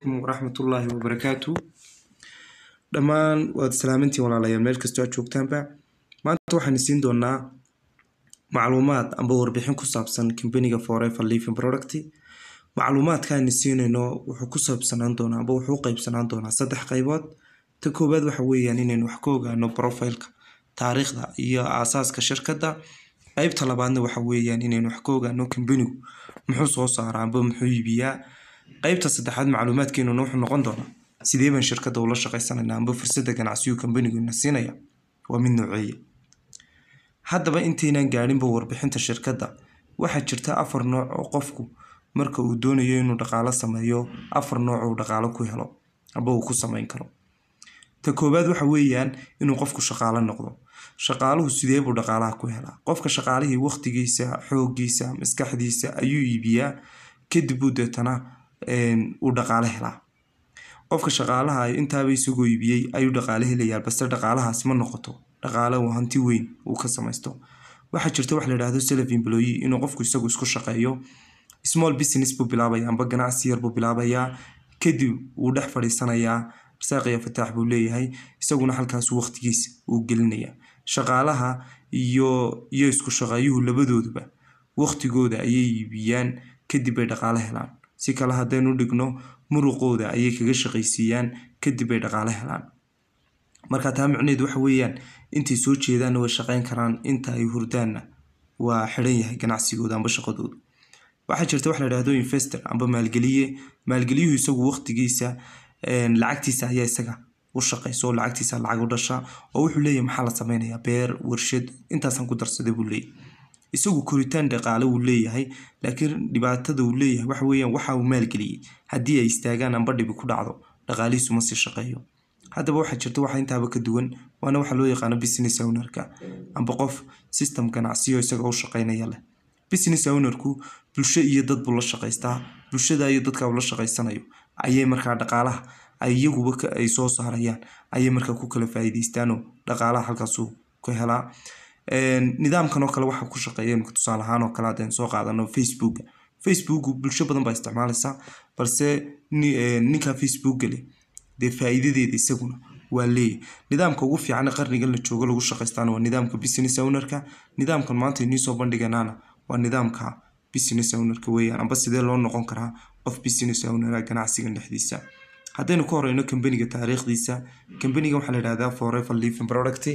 ورحمة الله وبركاته. دمان وسلامتي ولا لا يملك كستوات شوكتان با ما أنتوا حنسين دونا معلومات عن بور بيحن كسابسن كمبينيجا فوريفر ليفين برودكتي معلومات كان نسين إنه وحكوساب سنان دونا أبو حقوق بسنان دونا صدح قيبات تكوباد وحوي يعني إنه حكوجا إنه بروفايلك تاريخ ده هي أساس كشركة ده قيب طلبان وحوي يعني إنه حكوجا إنه كمبينيو محوس وصار عن بمحوي بيا qaybta saddexaad macluumaadkeenu wuxuu noqon doonaa sidee baan shirkadda ula shaqaysanaynaa amba fursada ganacsiyo kambanigu siinaya waa mid nooceeya. Haddaba intaynan gaarinba warbixinta shirkadda waxaa jirta 4 nooc oo qofku marka uu doonayo inuu dhaqaale sameeyo 4 nooc oo dhaqaale ku helo amba uu ku sameyn karo. Ta koobaad waxa weeyaan inuu qofku shaqaale noqdo. Shaqaaluhu sidee buu dhaqaalaha ku helaa? Qofka shaqaalihii waqtigiisa, xooggiisa, maskaxdiisa ayuu iibiyaa kadib uu deetana uu dhaqaale helaa. Qofka shaqaalaha intaaba isugu iibiyay ayuu dhaqaale helayaa balse dhaqaalahaas ma noqoto dhaqaale uu hanti weyn uu ka samaysto. Waxa jirta wax la yiraahdo self employee inuu qofku isagu isku shaqeeyo small business buu bilaabayaa amba ganacsi yar buu bilaabayaa kadib uu dhex fadhiisanayaa saaqiya fataax buu leeyahay isaguna halkaas waqtigiisa uu gelinayaa. Shaqaalaha iyo isku shaqeeyuhu labadooduba waqtigooda ayay iibiyaan kadib ay dhaqaale helaan. si kala hadaynu dhigno muruqooda ayay kaga shaqaysiiyaan kadib ay dhaqaale helaan. Marka taa macnaheedu waxa weeyaan intii soo jeedaan way shaqayn karaan inta ay hurdaanna waa xiran yahay ganacsigooda amba shaqadooda. Waxa jirta wax la yiraahdo investor amba maalgeliyuhu isagu waqtigiisa lacagtiisa ayaa isaga u shaqayso lacagtiisa lacag u dhasha oo wuxuu leeyahay maxaa la sameynayaa beer warshad intaasan ku darsaday buu leeyahay. isagu koritaan dhaqaale uu leeyahay laakiin dhibaatada uu leeyahay waxa weeyaan waxa uu maalgeliyay hadii ay istaagaan amba dhib ku dhacdo dhaqaalihiisu ma sii shaqeeyo. Haddaba waxa jirta waxa intaaba ka duwan waana waxa loo yaqaan business owner-ka amba qof system ganacsiyo isaga u shaqeynaya leh. Business owner-ku bulsho iyo dad buu la shaqeystaa bulshada iyo dadka uu la shaqeysanayo ayay markaa dhaqaalaha ayaguba ay soo saarayaan ayay markaa ku kala faa'iideystaan dhaqaalaha halkaas uu ka helaa. nidaamkan oo kale waxa ku shaqeeyeen ku tusaale ahaan oo kala hadeen soo qaadano Facebook bulsho badan baa isticmaalaysa balse ninka Facebook gali de faa'iidadeeda isaguna waa leeyahay. nidaamka ugu fiican qarnigan la joogo lagu shaqeystaan waa nidaamka business owner-ka. nidaamkan maanta inii soo bandhiganaana waa nidaamka business owner-ka weeyaan amba sidee loo noqon karaa qof business owner ganacsiga dhexdiisa. haddaynu ka horeyno kambaniga taariikhdiisa kambaniga waxa la yiraahdaa Forever Living Products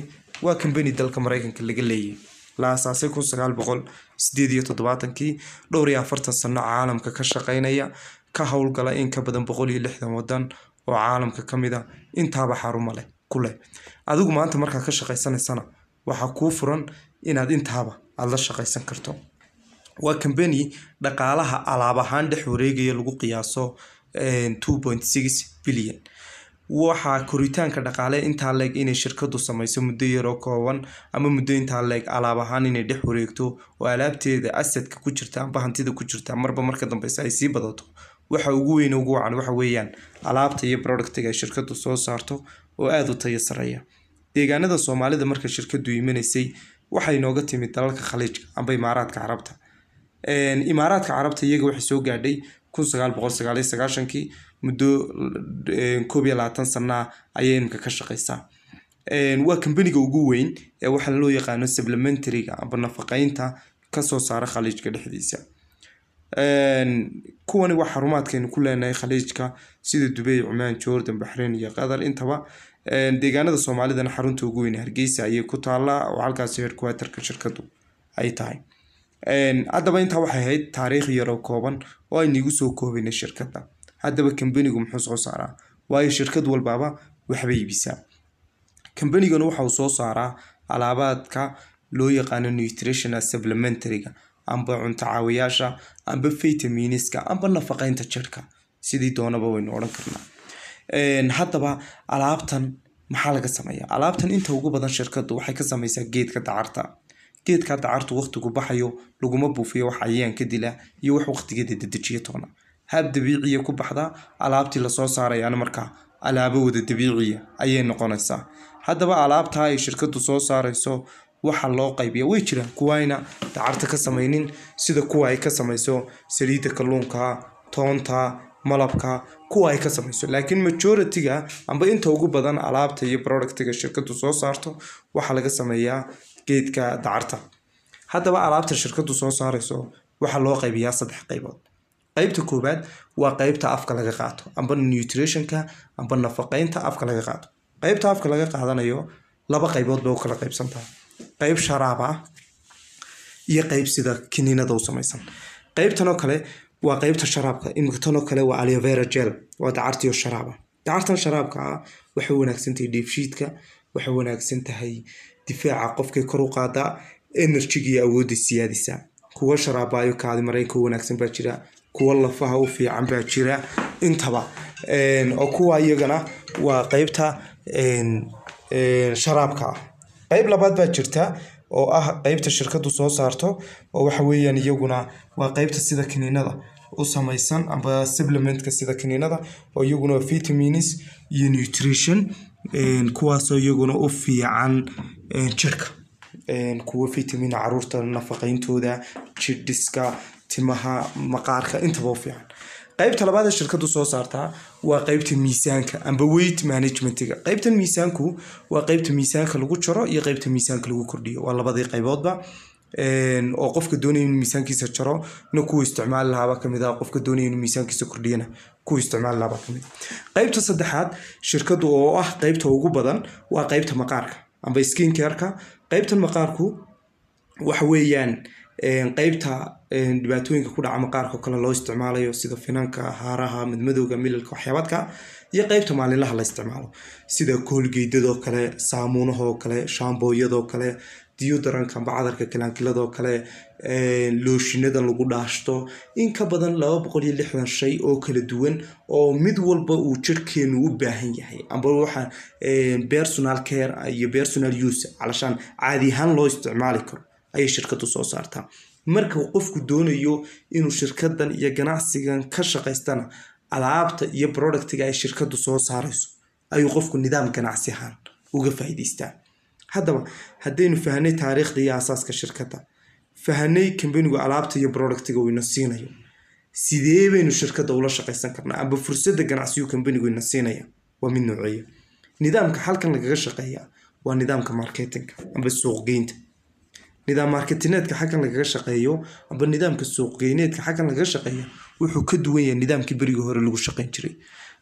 waa kambani dalka Mareykanka laga leeyahay la aasaasay 1978 dhowr iyo 40 sano caalamka ka shaqeynaya ka howlgala in ka badan 160 wadan oo caalamka kamid ah intaaba xarumo leh kule. adigu maanta marka ka shaqeysanaysana waxa ku furan inaad intaaba aad la shaqeysan karto. waa kambani dhaqaalaha alaab ahaan dhex wareegaya lagu qiyaaso 2.6 billion. waxa koritaanka dhaqaale inta leeg inay shirkadu samayso muddo yar oo kooban ama muddo inta leeg alaab ahaan inay dhex wareegto oo alaabteeda asset-ka ku jirta amba hantida ku jirta marba marka dambe ay sii badato waxa ugu weyn ugu wacan waxa weeyaan alaabta iyo product-ga ay shirkadu soo saarto oo aad u tayo sareeya. deegaanada Soomaalida marka shirkadu iimaneysay waxay nooga timid dalalka Khaliijka amba Imaaraadka Carabta. Imaaraadka Carabta iyaga waxay soo gaadhay 1999 muddo 12 sano ayay imka ka shaqeysaa. waa kambaniga ugu weyn ee waxa loo yaqaan supplementary-ga amba nafaqeynta ka soo saara Khaliijka dhexdiisa. kuwani waxa xarumaadkeenu ku leenahay Khaliijka sida Dubai, Oman, Jordan, Bahrain iyo Qatar intaba. deegaanada Soomaalidana xarunta ugu weyn Hargeysa ayay ku taalaa oo halkaas headquarter-ka shirkadu ay tahay. haddaba inta waxay ahayd taariikh yar oo kooban oo ay nigu soo koobaynay shirkadda. haddaba kambanigu muxuu soo saaraa? waayo shirkad walbaaba waxbay iibisaa. kambaniguna waxa uu soo saaraa alaabaadka loo yaqaan nutritional supplementary-ga amba cunto caawiyaasha amba vitamins-ka amba nafaqeynta jirka sidii doonaba waynu oran karnaa. haddaba alaabtan maxaa laga sameeyaa? alaabtan inta ugu badan shirkaddu waxay ka samaysaa geedka dacarta. geedka dacartu waqtigu baxayo laguma buufiyo wax ayaan ka dila iyo wax waqtigeeda dedejiyo toona. hab dabiici ku baxda alaabtii la soo saarayana markaa alaabo wada dabiici ayay noqonaysaa. haddaba alaabta ay shirkadu soo saarayso waxa loo qaybiyaa way jiraan kuwayna dacarta ka sameeynin sida kuwa ay ka sameeyso saliidda kalluunka toonta malabka kuwa ay ka samayso. laakiin majority-ga amba inta ugu badan alaabta iyo product-ga shirkadu soo saarto waxa laga sameeyaa geedka dacarta. haddaba alaabta shirkadu soo saarayso waxa loo qaybiyaa 3 qaybood. qaybta koobaad waa qaybta afka laga qaato amba nutrition-ka amba nafaqeynta afka laga qaato. qaybta afka laga qaadanayo 2 qaybood bay u kala qaybsantahay. qayb sharaab ah iyo qayb sida kiniinada u samaysan. qaybtan oo kale waa qaybta sharaabka. imikatan oo kale waa aloe vera gel, waa dacarta iyo sharaaba. dacartan sharaabka ah waxay wanaagsan tahay dheefshiidka, waxay wanaagsan tahay difaaca qofka kor u qaada, energy iyo awoodda siyaadisa. kuwa sharaabayo kaadi mareenka wanaagsan baa jira, kuwa lafaha u fiican baa jira intaba. oo kuwa iyagana waa qaybta sharaabka ah. qayb labaad baa jirta oo ah qaybta shirkadu soo saarto oo waxa weeyaan iyaguna waa qaybta sida kiniinada u samaysan amba supplementka sida kiniinada oo iyaguna vitamins iyo nutrition kuwaas oo iyaguna u fiican jirka. kuwa vitamin caruurta nafaqeyntooda, jidhiska, timaha, maqaarka intaba u fiican. qaybta labaad ee shirkadu soo saartaa waa qaybta miisaanka amba weight management-ga. qaybtan miisaanku waa qaybta miisaanka lagu jaro iyo qaybta miisaanka lagu kordhiyo. waa labadii qayboodba oo qofka doonaya inuu miisaankiisa jaro na ku isticmaal lahaaba kamid ah, qofka doonaya inuu miisaankiisa kordhiyana ku isticmaal lahaaba kamid. qaybta saddexaad shirkadu oo ah qaybta ugu badan waa qaybta maqaarka amba skin care-ka. qaybtan maqaarku waxa weeyaan qaybta dhibaatooyinka ku dhaca maqaarka kale loo isticmaalayo sida finanka, haaraha, madmadowga, milalka, waxyaabadka, iyo qaybta maalinlaha la isticmaalo sida koolgeydadoo kale, saamuunahoo kale, shaambooyadoo kale, deodoranka amba cadarka kalaankilado kale, looshinada lagu dhaashto. in ka badan 260 shay oo kala duwan oo mid walba uu jirkeenu u baahan yahay amba waxa personal care iyo personal use calashaan caadi ahaan loo isticmaali karo ayay shirkadu soo saartaa. marka qofku doonayo inuu shirkadan iyo ganacsigan ka shaqaystana alaabta iyo product-ga ay shirkadu soo saarayso ayuu qofku nidaam ganacsi ahaan uga faa'iideystaa. haddaba haddaynu fahanay taariikhda iyo asaaska shirkadda, fahanay kambanigu alaabta iyo product-ga uu ina siinayo, sidee baynu shirkadda ula shaqaysan karnaa amba fursadda ganacsigu kambanigu ina siinaya waa mid nooceeya. nidaamka halkan lagaga shaqeeyaa waa nidaamka marketing amba suuqgeynta. nidaam marketineedka xaggan lagaga shaqeeyo amba nidaamka suuqgeyneedka xaggan lagaga shaqeeyo wuxuu ka duwan yahay nidaamkii berigii hore lagu shaqeyn jiray.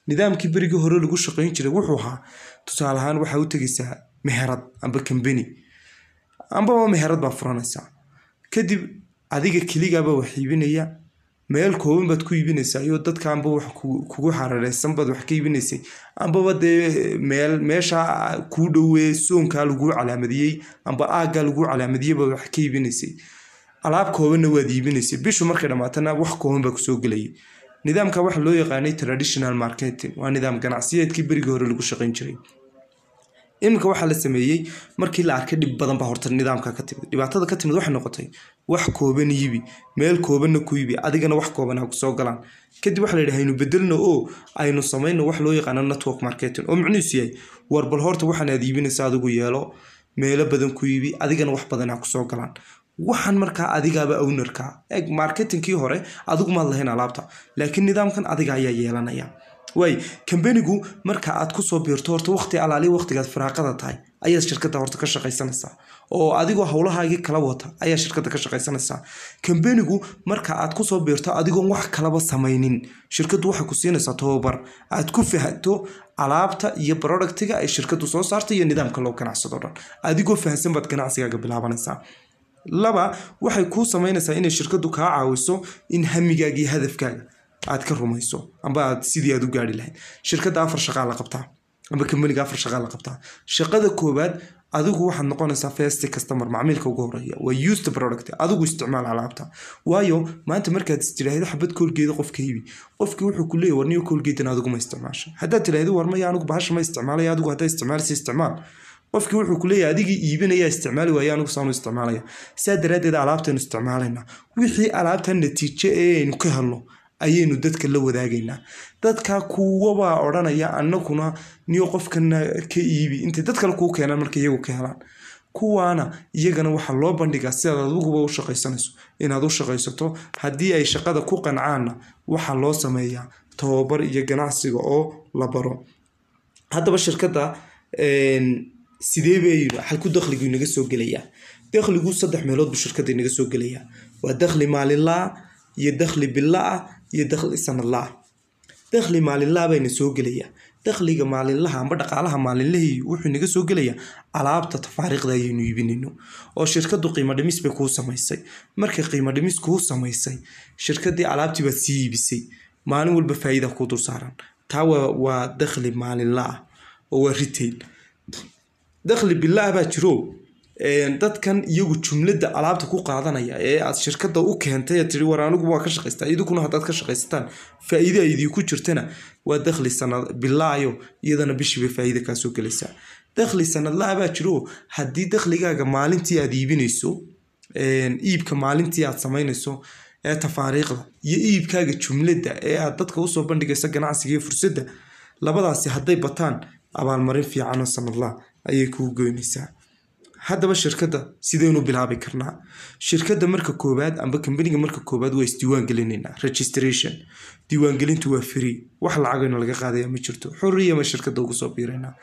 nidaamkii berigii hore lagu shaqeyn jiray wuxuu ahaa tusaale ahaan waxa u tagaysaa meherad amba company amba meherad baa furanaysaa, kadib adiga keligaaba wax iibinaya, meel kooban baad ku iibinaysaa iyo dadka amba wax kugu xarareysan baad wax ka iibinaysay amba dee meesha ku dhowee soonka lagu calaamadiyay amba aaga lagu calaamadiyay baad wax ka iibinaysay. alaab koobanna waad iibinaysay, bishu markay dhamaatana wax kooban baa kusoo gelayay. nidaamka waxa loo yaqaanay traditional marketing, waa nidaam ganacsiyeedkii berigii hore lagu shaqeyn jiray. iminka waxaa la sameeyey markii la arkay dhib badan baa horta nidaamka ka timid. dhibaatada ka timid waxay noqotay wax kooban iibi, meel koobanna ku iibi, adigana wax kooban ha ku soo galaan. kadib waxa la yidhaha aynu bedelno oo aynu samayno wax loo yaqaano network marketing oo macnihiisu yahay war bal horta waxaan aad iibinaysa adigu yeelo, meelo badan ku iibi, adigana wax badan ha ku soo galaan. waxaan markaa adigaaba ownerka marketingkii hore adigu maad lahayn alaabta, laakiin nidaamkan adiga ayaa yeelanaya. way kambanigu marka aad ku soo biirto horta waqti alaali waqtigaad firaaqada tahay ayaad shirkadda horta ka shaqaysanaysaa oo adigoo hawlahaagii kala wata ayaa shirkadda ka shaqaysanaysaa. kambanigu marka aad ku soo biirto adigoon wax kalaba samaynin shirkaddu waxay ku siinaysaa tababar aad ku fahanto alaabta iyo product-ga ay shirkaddu soo saarto iyo nidaamka loo ganacsado dhan. adigoo fahansan baad ganacsigaaga bilaabanaysaa. laba waxay kuu samaynaysaa inay shirkaddu kaa caawiso in hamigaaga iyo hadafkaaga aad ka rumayso amba aad sidii aad u gaari lahayd. shirkadda 4 shaqo la qabtaa amba kambaniga 4 shaqo la qabtaa. shaqada koobaad adigu waxaad noqonaysaa first customer, macmiilka ugu horeeya waa used product, adigu isticmaal alaabta. waayo maanta markaad istiraahdo xabad koolgeeda qofka iibi, qofkii wuxuu ku leeyahay warniyo koolgeedan adigu ma isticmaasho. haddaad tiraahdo war maya anigu bahasha ma isticmaalaya, adigu haddaa isticmaalisa isticmaal, qofkii wuxuu ku leeyahay adigii iibinaya isticmaali waaya anigu saanu isticmaalaya. saa daraadeed alaabtaynu isticmaalayna wixii alaabtan natiijo ee aynu ka helno ayaynu dadka la wadaagaynaa. dadka kuwaba odhanaya annaguna niyo qofkana ka iibi intay dad kale kuu keenaan markay iyagu ka helaan. kuwaana iyagana waxaa loo bandhigaa sidaad adiguba u shaqaysanayso inaad u shaqaysato. haddii ay shaqada ku qancaanna waxaa loo sameeyaa tababar iyo ganacsiga oo la baro. haddaba shirkadda sidee bay halku dakhligu inaga soo gelayaa? dakhligu saddex meelood buu shirkadda inaga soo gelayaa. waa dakhli maalinlaa iyo dakhli billaa iyo dakhli sanadlaa. dakhli maalinlaa bayna soo gelayaa. dakhliga maalinlaha amba dhaqaalaha maalinlihii wuxuu inaga soo gelayaa alaabta tafaariiqda ayaynu iibinayno oo shirkaddu qiimo dhimis bay kuu samaysay. markay qiimo dhimis kuu samaysay, shirkaddii alaabtii baad sii iibisay, maalin walba faa'iida kuu dul saaran. taa waa dakhli maalinlaa oo waa retail. dakhli billaa baa jiro dadkan iyagu jumlada alaabta ku qaadanaya ee aad shirkadda u keentay tiri war anigu waa ka shaqaystaa, idinku haddaad ka shaqaysataan faa'iido ay idinku jirtana waa dakhli sanad billaayo, iyadana bishii bay faa'iido ka soo galaysaa. dakhli sanadlaa baa jiro haddii dakhligaaga maalintii aad iibinayso, iibka maalintii aad samaynayso ee tafaariiqda iyo iibkaaga jumlada ee aad dadka usoo bandhigaysa ganacsiga iyo fursadda, labadaasi hadday bataan abaalmarin fiican oo sanadlaa ayay kuu goynaysaa. haddaba shirkadda sidaynu bilaabi karnaa? shirkadda marka koowaad amba kambaniga marka koowaad waa isdiiwaan gelinaynaa, registration. diiwaangelintu waa free, wax lacagayna laga qaadaya ma jirto. xorriya ma shirkadda ugu soo biiraynaa.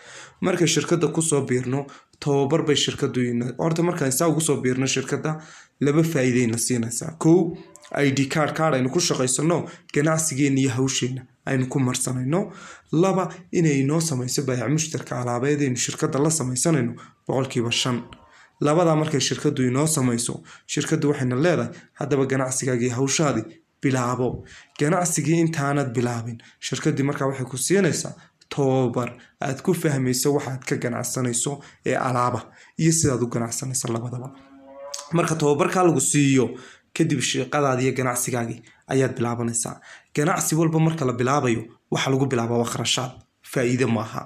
marka shirkadda kusoo biirno, tababar bay shirkaddu horta markaan saa ugu soo biirno shirkadda laba faa'iideyna siinaysaa. kow, ID card aynu ku shaqaysano ganacsigeena iyo hawsheena aynu ku marsanayno. laba, inay inoo samayso baayac mushtarka alaabeed aynu shirkadda la samaysanayno 5%. labadaa markay shirkaddu inoo samayso, shirkaddu waxayna leedahay haddaba ganacsigaagii hawshaadii bilaabo. ganacsigii intaanad bilaabin, shirkaddii markaa waxay ku siinaysaa tababar aad ku fahmayso waxaad ka ganacsanayso ee alaaba iyo sidaad u ganacsanayso labadaba. marka tababarkaa lagu siiyo kadib shaqadaada iyo ganacsigaagii ayaad bilaabanaysaa. ganacsi walba marka la bilaabayo waxa lagu bilaabaa waa kharashaad, faa'iido maaha.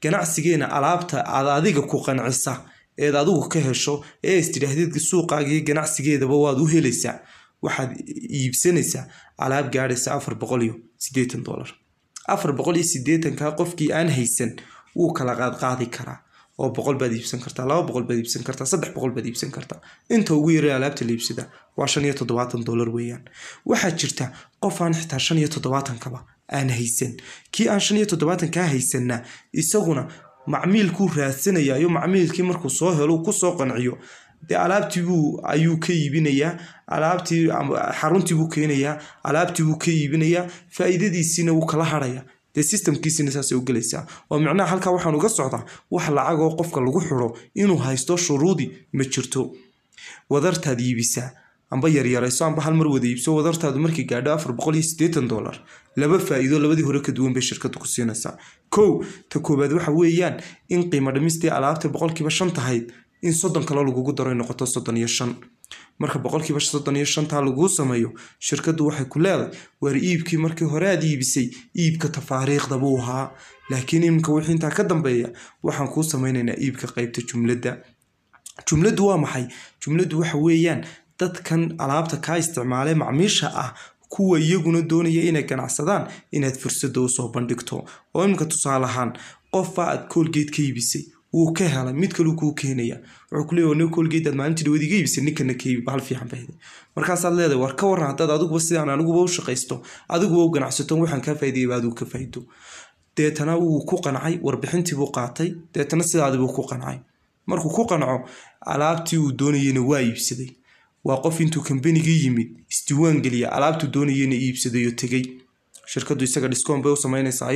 ganacsigeena alaabta aad adiga ku qancisa eed adigu ka hesho ee istiraahdeed suuqaaga iyo ganacsigeedaba waad u helaysaa. waxaad iibsanaysaa alaab gaadhaysa $480. $480 qofkii aan haysan wuu kala qaadi karaa oo 100 baad iibsan kartaa, 200 baad iibsan kartaa, 300 baad iibsan kartaa. inta ugu yar ee alaabta la iibsada waa $75 weeyaan. waxaa jirta qof aan xitaa $75 aan haysan. kii aan $75 ka haysanna isaguna macmiilku raadsanaya iyo macmiilkii markuu soo helo ku soo qanciyo de alaabtii ayuu ka iibinayaa, alaabtii xaruntii buu keenayaa, alaabtii buu ka iibinayaa, faa'iidadiisina wuu kala haraya. de systemkiisina saasay u galaysaa. oo macnaha halkaa waxaan uga socdaa wax lacag oo qofka lagu xiro inuu haysto shuruudi ma jirto. wadartaad iibisaa amba yaryarayso amba hal mar wada iibso, wadartaadu markii gaadho $480, laba faa'iido labadii hore ka duwan bay shirkaddu ku siinaysaa. kow, ta koobaad waxa weeyaan in qiimo dhimistii alaabta 5% tahayd in 30 kale lagugu daro ay noqoto 35. marka 35% lagu sameeyo, shirkaddu waxay ku leedahay war iibkii markii hore aad iibisay iibka tafaariiqda buu ahaa, laakiin imka wixii inta ka dambeeya waxaan ku sameynaynaa iibka qaybta jumlada. jumladu waa maxay? jumladu waxa weeyaan dadkan alaabta ka isticmaalay macmiisha ah kuwa iyaguna doonaya inay ganacsadaan inaad fursad u soo bandhigto. oo imka tusaale ahaan qof aad Colgate ka iibisay wuu ka helay mid kale ku keenaya, wuxuu ku leeyahay Colgate aad maalintii wadiga iibisay ninkana ka iib hal fiican baahid. markaas aad leedahay war ka waran haddaad adigu sidaan anigu u shaqaysto, adigu u ganacsato waxaan ka faa'iideeyay baad u ka faa'iido. deetana wuu ku qancay, warbixintii buu qaatay, deetana sidaad buu ku qancay. markuu ku qanco, alaabtii uu doonayay waa iibsaday. waa qof intuu kambanigii yimid isdiiwaan geliya alaabtu doonayay inuu iibsado tagay. shirkaddu isaga discount bay u sameynaysaa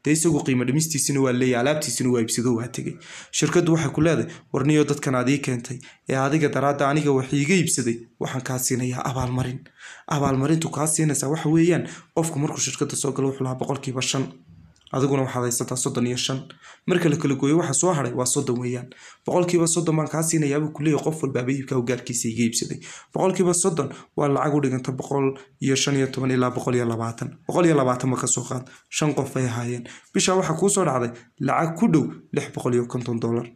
de isagu qiimo dhimistiisina waa leeyahay, alaabtiisina waa iibsado waa tagay. shirkaddu waxay ku leedahay warniyo dadkan aad ii keentay ee adiga daraada aniga wax iiga iibsaday waxaan ka siinayaa abaalmarin. abaalmarintu ka siinaysaa waxa weeyaan qofku markuu shirkadda soo galo wuxuu lahaa 5%, adiguna waxaad haysataa 35. marka la kala gooyo waxa soo haray waa 30 weeyaan. 30% baan ka siinayaa buu ku leeyahay qof walba iibka gaarkiisa iga iibsaday. 30% waa lacag u dhiganta 115 ilaa 120. 120 ma ka soo qaad 5 qof ay haayeen. bisha waxa ku soo dhacday lacag ku dhow $650.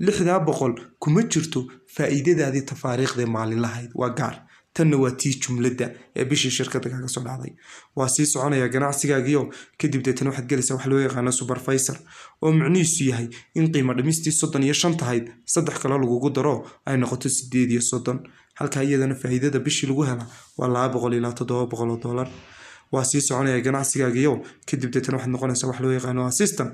$600 kuma jirto faa'iidadaadii tafaariiqda maalin lahayd, waa gaar. tanna waa tii jumlada ee bishii shirkadda kaga soo dhacday. waa sii soconaya ganacsigaagiyo kadib deetana waxaad galaysaa wax loo yaqaan supervisor oo macnihiisu yahay in qiimo dhimistii 35 tahayd 3 kale lagugu daro ay noqoto 830. halka iyadana faa'iidada bishii lagu hela waa $200 ilaa $700. waa sii soconaya ganacsigaagiyo kadib deetana waxaad noqonaysaa wax loo yaqaano assistant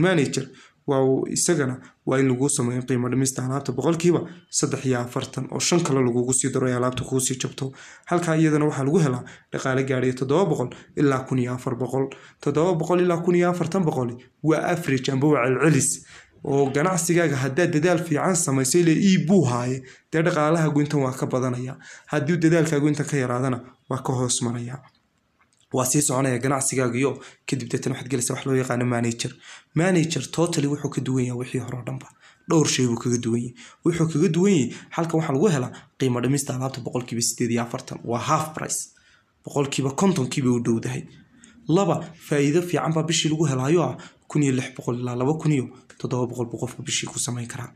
manager waa isagana waa in lagu sameeyo qiimo dhimista alaabta boqolkiiba 3.40 oo 5 kale lagugu sii daro alaabta kuu sii jabto halka iyadana waxaa lagu helaa dhaqaale gaadhay 700 ilaa 1400 700 ilaa 1400 waa average amba waa celcelis oo ganacsigaaga haddaad dadaal fiican samaysay le iibuu haaye dee dhaqaalahaagu intan waa ka badanaya haddii dadaalkaagu intan ka yaraadana waa ka hoos maraya waa sii soconaya ganacsigaagiyo kadib deetana waxaad gelaysaa wax loo yaqaano manager totally wuxuu ka duwan yahay wixii hore oo dhanba dhowr shay buu kaga duwan yahay wuxuu kaga duwan yahay halkan waxaa lagu helaa qiimo dhimista alaabta boqolkiiba 8.40 waa half price boqolkiiba 50 u dhowdahay laba faa'iido fiican baa bishii lagu helaayo 1600 ilaa 2700 qofka bishii ku samayn karaa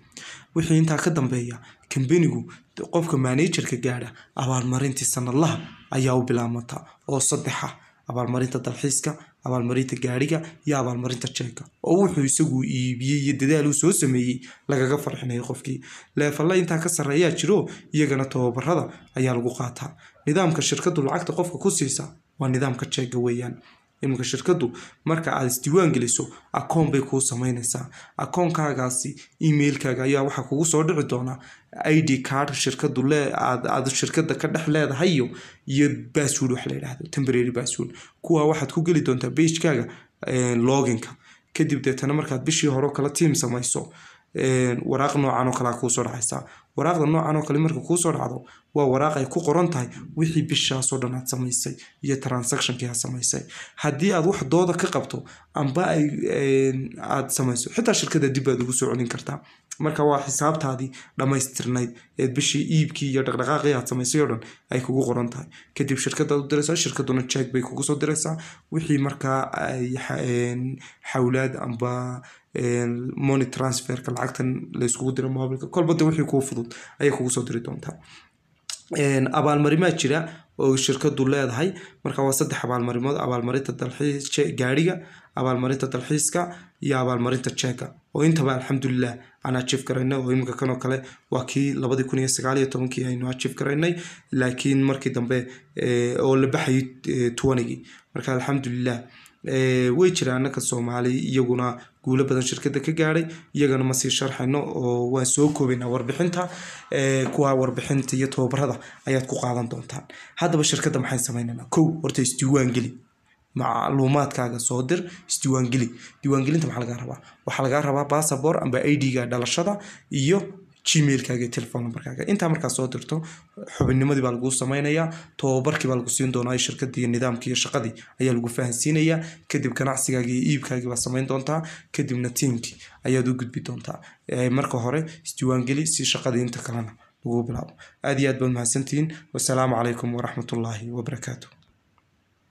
wixii intaa ka dambeeya kambanigu qofka managerka gaadha abaalmarintii sanadlaha ayaa u bilaabmata oo 3 abaalmarinta dalxiiska abaalmarinta gaariga iyo abaalmarinta jeega oo wuxuu isagu iibiyay iyo dadaal uu soo sameeyay lagaga farxinayo qofkii leefalla intaa ka sareeyaa jiro iyagana tababarada ayaa lagu qaataa nidaamka shirkadu lacagta qofka ku siisa waa nidaamka jeega weeyaan imka shirkadu marka aad isdiiwaan geliso akoon bay kuu samaynaysaa akoonkaagaasi emailkaaga ayaa waxa kugu soo dhici doona ID card shirkadu aad shirkada ka dhex leedahay iyo password wax la yiraahdo temporary password kuwa waxaad ku geli doontaa page-kaaga loginka kadib deetana markaad bishii hore kala team samayso waraaq noocan oo kala ku soo dhacaysa waraaqda noocan oo kale marka ku soo dhacdo waa waraaq ay ku qoran tahay wixii bishaas oo dhan aad samaysay iyo transaction-kii aad samaysay haddii aad wax dooda ka qabto amba aad samayso xitaa shirkada dib aad ugu soo celin kartaa marka waa xisaabtaadii dhamaystirnayd ee bishii iibkii iyo dhaqdhaqaaqii aad samaysay oo dhan ay kugu qoran tahay kadib shirkada u diraysaa shirkaduna check bay kugu soo diraysaa wixii marka ay xawlaad amba money transfer ka lacagtan la iskugu diro mobilka kolbada wixii ku fudud ayay kugu soo diri doontaa abaalmarimaa jira oo shirkadu leedahay marka waa 3 abaalmarimood abaalmarinta dalxiiska gaariga abaalmarinta dalxiiska iyo abaalmarinta jeega oo intaba alxamdulillah ana achieve gareynay oo imka kan oo kale waa kii 2019 aynu achieve gareynay laakiin markii dambe oo la baxay 20 marka alxamdulillah way jiraan ka Soomaali iyaguna guulo badan shirkada ka gaaray iyagana ma sii sharxayno oo waan soo koobina warbixinta kuwa warbixinta iyo tababarada ayaad ku qaadan doontaan hadaba shirkada maxay sameynayna horta isdiiwaan geli macluumaadkaaga soo dir isdiiwaan geli diiwaangelinta waxa laga rabaa passport amba ID-ga dhalashada iyo gmail-kaaga telephone number-kaaga inta markaa soo dirto xubinnimadii baa lagu sameeynaya tababarkii baa lagu siin doonaa shirkadii nidaamkii iyo shaqadii ayaa lagu fahansiinaya kadib ganacsigaaga iyo iibkaaga baa sameyn doontaa kadibna teamkii ayaad u gudbi doontaa marka hore isdiiwaan geli si shaqadii inta kalena lagu bilaabo aad iyo aad baad mahadsantihiin wassalaamu calaykum waraxmatullaahi wabarakaatuh